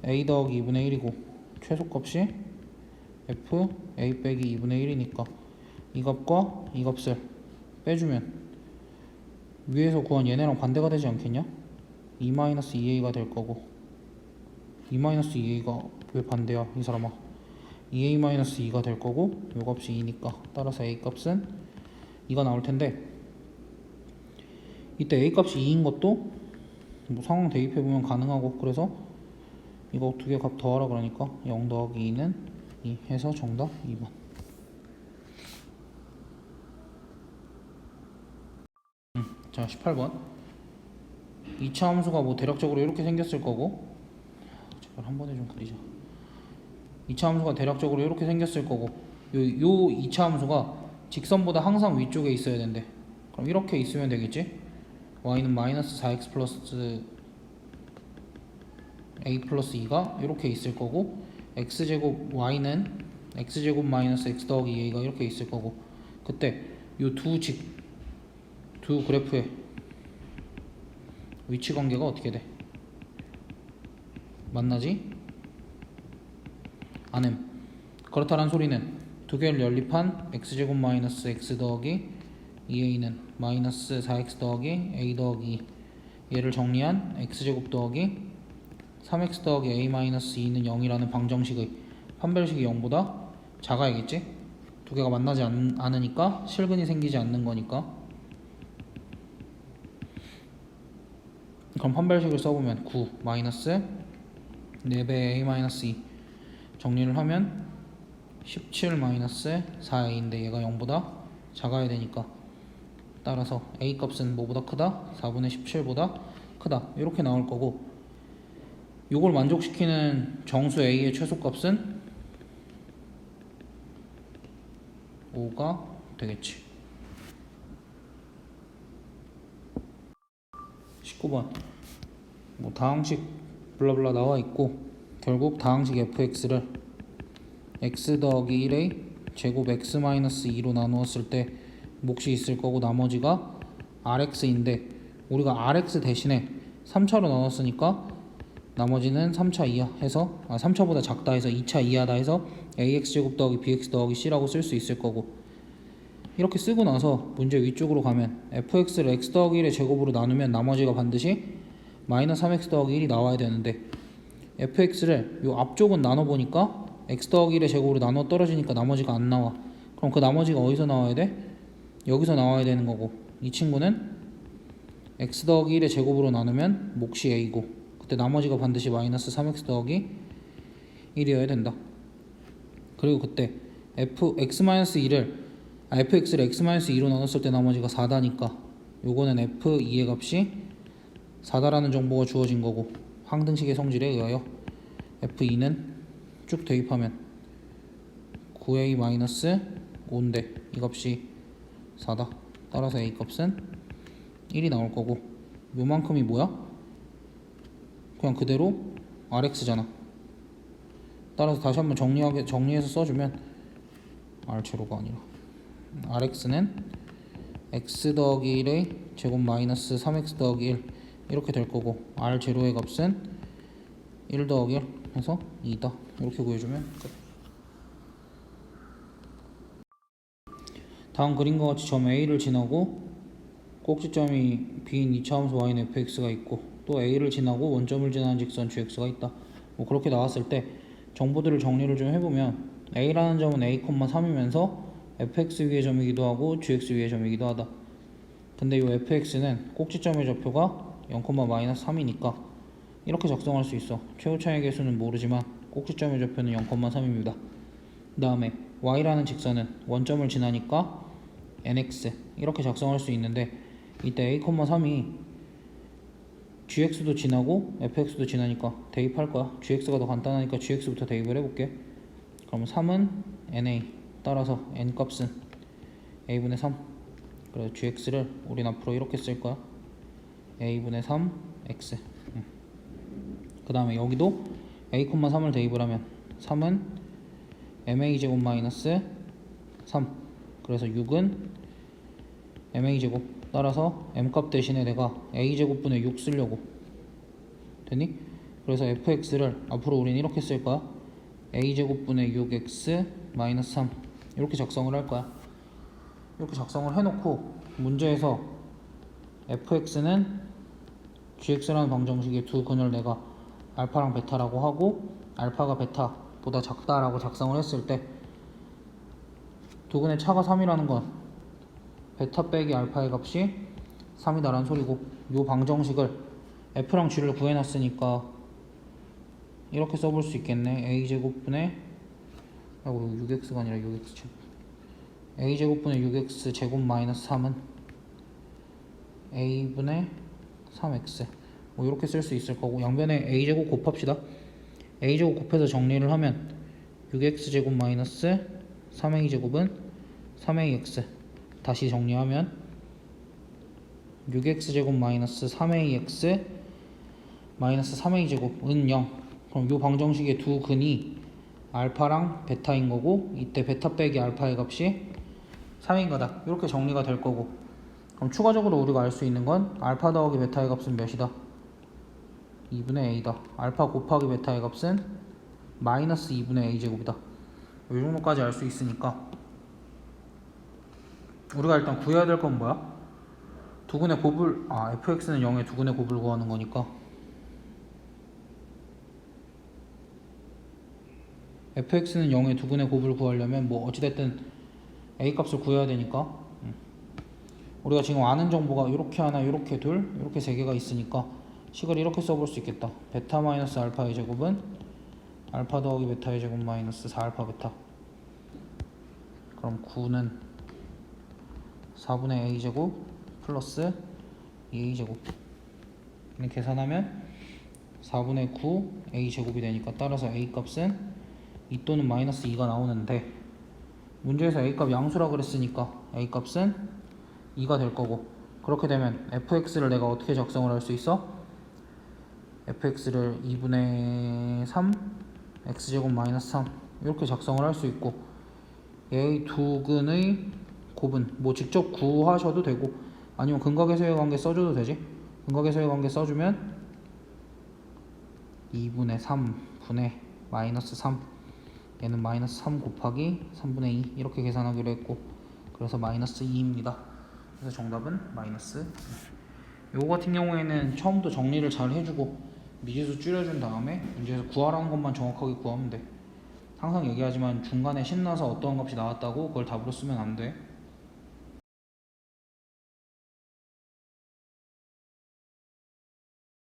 a 더하기 2분의 1이고 최소값이 f a 빼기 2분의 1이니까 이 값과 이 값을 빼주면 위에서 구한 얘네랑 반대가 되지 않겠냐? 2-2a가 될 거고, 2-2a가 왜 반대야 이 사람아? 2a-2가 될 거고 요 값이 2니까 따라서 a 값은 2가 나올 텐데, 이때 a 값이 2인 것도 뭐 상황 대입해보면 가능하고, 그래서 이거 두 개 값 더하라 그러니까 0 더하기 2는 2 해서 정답 2번. 자 18번 2차 함수가 뭐 대략적으로 이렇게 생겼을 거고, 제발 한 번에 좀 그리자. 2차 함수가 대략적으로 이렇게 생겼을 거고, 요 2차 함수가 직선보다 항상 위쪽에 있어야 된대. 그럼 이렇게 있으면 되겠지? y는 마이너스 4x 플러스 a 플러스 2가 이렇게 있을 거고, x제곱 y는 x제곱 마이너스 x 더하기 2a가 이렇게 있을 거고, 그때 요 두 그래프의 위치 관계가 어떻게 돼? 만나지? 안음. 그렇다는 소리는 두 개를 연립한 x제곱 마이너스 x 더하기 2a는 마이너스 4x 더하기 a 더하기 2, 얘를 정리한 x제곱 더하기 3x 더하기 a 마이너스 2는 0이라는 방정식의 판별식이 0보다 작아야겠지? 두 개가 만나지 않으니까 실근이 생기지 않는 거니까. 그럼 판별식을 써보면 9 마이너스 4배 a 마이너스 2 정리를 하면 17 마이너스 4a인데 얘가 0보다 작아야 되니까 따라서 a 값은 뭐보다 크다? 4분의 17보다 크다. 이렇게 나올 거고, 요걸 만족시키는 정수 a의 최소값은 5가 되겠지. 19번 뭐 다항식 블라블라 나와 있고, 결국 다항식 fx를 x 더하기 1의 제곱 x 마이너스 2로 나누었을 때 몫이 있을 거고, 나머지가 rx인데 우리가 rx 대신에 3차로 나눴으니까 나머지는 3차 이하 해서 3차보다 작다 해서 2차 이하다 해서 ax제곱 더하기 bx 더하기 c라고 쓸 수 있을 거고, 이렇게 쓰고 나서 문제 위쪽으로 가면 fx를 x 더하기 1의 제곱으로 나누면 나머지가 반드시 마이너스 3x 더하기 1이 나와야 되는데, fx를 요 앞쪽은 나눠보니까 x 더하기 1의 제곱으로 나눠 떨어지니까 나머지가 안 나와. 그럼 그 나머지가 어디서 나와야 돼? 여기서 나와야 되는 거고, 이 친구는 x 더하기 1의 제곱으로 나누면 몫이 a고, 그때 나머지가 반드시 마이너스 3x 더하기 1이어야 된다. 그리고 그때 fx를 x-2로 나눴을 때 나머지가 4다니까 요거는 f2의 값이 4다라는 정보가 주어진 거고, 항등식의 성질에 의하여 f2는 쭉 대입하면 9a-5인데 이 값이 4다. 따라서 a 값은 1이 나올 거고, 요만큼이 뭐야? 그냥 그대로 rx잖아. 따라서 다시 한번 정리해서 써주면 r제로가 아니라 rx는 x 더하기 1의 제곱 마이너스 3x 더하기 1 이렇게 될 거고, r제로의 값은 1 더하기 1 해서 2다 이렇게 구해주면 끝. 다음 그림과 같이 점 A를 지나고 꼭지점이 B인 2차함수 y는 fx가 있고, 또 A를 지나고 원점을 지나는 직선 gx가 있다. 뭐 그렇게 나왔을 때 정보들을 정리를 좀 해보면 A라는 점은 a, 3이면서 fx 위의 점이기도 하고 gx 위의 점이기도 하다. 근데 이 fx는 꼭지점의 좌표가 0,-3이니까 이렇게 작성할 수 있어. 최고차의 개수는 모르지만 꼭지점의 좌표는 0,3입니다. 그 다음에 y라는 직선은 원점을 지나니까 nx 이렇게 작성할 수 있는데, 이때 a, 3이 gx도 지나고 fx도 지나니까 대입할 거야. gx가 더 간단하니까 gx부터 대입을 해볼게. 그럼 3은 na, 따라서 n 값은 a분의 3. 그래서 gx를 우린 앞으로 이렇게 쓸 거야. a분의 3x. 그 다음에 여기도 a, 3을 대입을 하면 3은 ma제곱 마이너스 3. 그래서 6은 ma제곱. 따라서 m값 대신에 내가 a제곱분의 6 쓰려고. 됐니? 그래서 fx를 앞으로 우린 이렇게 쓸 거야. a제곱분의 6x 마이너스 3 이렇게 작성을 할 거야. 이렇게 작성을 해놓고 문제에서 fx는 gx라는 방정식의 두 근을 내가 알파랑 베타라고 하고, 알파가 베타보다 작다라고 작성을 했을 때 두 근의 차가 3이라는 건 베타 빼기 알파의 값이 3이다라는 소리고, 이 방정식을 f랑 g를 구해놨으니까 이렇게 써볼 수 있겠네. a제곱분의 6x가 아니라 6x a제곱분의 6x 제곱 마이너스 3은 a분의 3x 뭐 이렇게 쓸 수 있을 거고, 양변에 a제곱 곱합시다. a제곱 곱해서 정리를 하면 6x제곱 마이너스 3a제곱은 3ax. 다시 정리하면 6x제곱 마이너스 3ax 마이너스 3a제곱은 0. 그럼 이 방정식의 두 근이 알파랑 베타인 거고, 이때 베타 빼기 알파의 값이 3인 거다. 이렇게 정리가 될 거고, 그럼 추가적으로 우리가 알 수 있는 건 알파 더하기 베타의 값은 몇이다? 2분의 a다. 알파 곱하기 베타의 값은 마이너스 2분의 a제곱이다. 이 정도까지 알 수 있으니까 우리가 일단 구해야 될 건 뭐야? 두근의 곱을, fx는 0의 두근의 곱을 구하는 거니까 fx는 0의 두근의 곱을 구하려면 뭐 어찌됐든 a 값을 구해야 되니까, 우리가 지금 아는 정보가 이렇게 하나, 이렇게 둘, 이렇게 세 개가 있으니까 식을 이렇게 써볼 수 있겠다. 베타 마이너스 알파의 제곱은 알파 더하기 베타의 제곱 마이너스 4알파 베타. 그럼 9는 4분의 a제곱 플러스 2a제곱. 계산하면 4분의 9 a제곱이 되니까, 따라서 a 값은 2 또는 마이너스 2가 나오는데, 문제에서 a 값 양수라 그랬으니까 a 값은 2가 될 거고, 그렇게 되면 fx를 내가 어떻게 작성을 할 수 있어? fx를 2분의 3 x제곱 마이너스 3 이렇게 작성을 할 수 있고, 얘의 두 근의 곱은 뭐 직접 구하셔도 되고, 아니면 근각에서의 관계 써줘도 되지. 근각에서의 관계 써주면 2분의 3분의 마이너스 3, 얘는 마이너스 3 곱하기 3분의 2 이렇게 계산하기로 했고, 그래서 마이너스 2입니다. 그래서 정답은 마이너스 2. 요거 같은 경우에는 처음부터 정리를 잘 해주고 미지수 줄여준 다음에 문제에서 구하라는 것만 정확하게 구하면 돼. 항상 얘기하지만 중간에 신나서 어떤 값이 나왔다고 그걸 답으로 쓰면 안 돼.